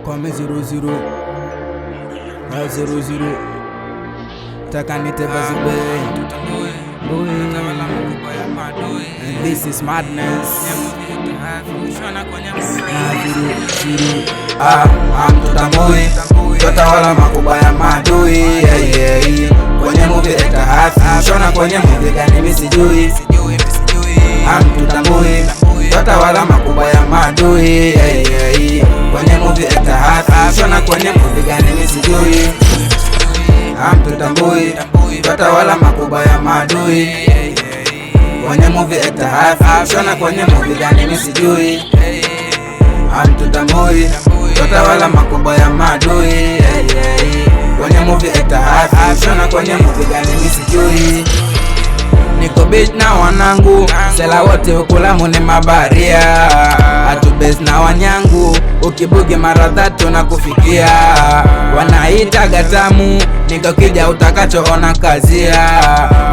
Kome 00 00 Takanite Bazube. And this is madness. Mtutambui tutawala makubwa ya madui. Kwenye movie eta hafi shona kwenye movie gani mimi sijui. Mtutambui tutawala makubwa ya madui. Kwenye movie eta hafi shona kwenye movie gani mimi sijui. Mtutambui tutawala makubwa ya madui. Kwenye movie eta hafi shona kwenye movie gani mimi sijui. Mtutambui tutawala makubwa ya madui. Kwenye movie eta hafi shona kwenye movie gani mimi sijui. Niko beach na wanangu, sela wote ukulamu ni mabaria. Atubase na wanyangu, ukibugi mara 3 na kufikia. Wanaita gatamu, niko kija utakachoona kazia.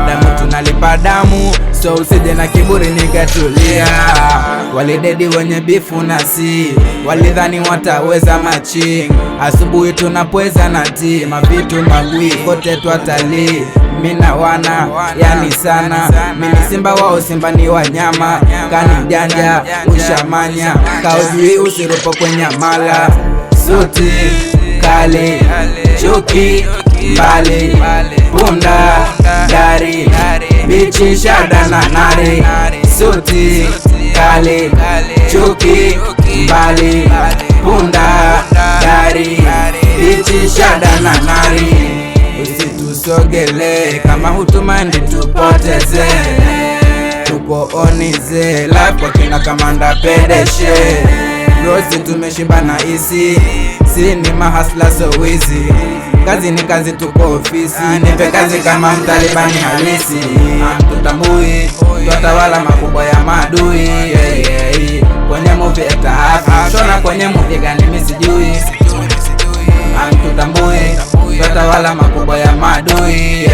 Damu tunalipa damu, so usije na kiburi nikatulia. Walidedi wenye bifu nasi, walidhani wataweza matching. Asubuhi tunapweza na tea, mavitu magwi kote twatalii. Mina wana yani sana, mini simba wao simba ni wanyama. Kani mjanja ushamanya, kaujui usirupo kwenye mala. Suti kali chuki mbali, punda dari bichi shada na nari. Suti kali chuki mbali, punda dari bichi shada na nari. Usitusogele kama hutumandi tupoteze, tuko onize life kwa kina kamanda pedeshe. Rosi tumeshiba na isi, si ni mahasla so wizi. Kazi ni kazi tuko ofisi, nipe kazi kama mtalibani halisi. Mtutambui tutawala makubwa ya madui. Kwenye movie eta hafi shona kwenye movie gani mimi sijui. Mtutambui tutawala makubwa ya madui.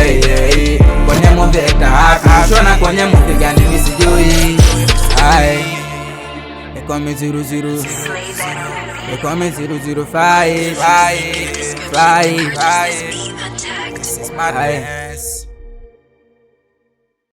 Kwenye movie eta hafi shona kwenye movie gani mimi sijui. Kome 00 Kome 005 This is madness.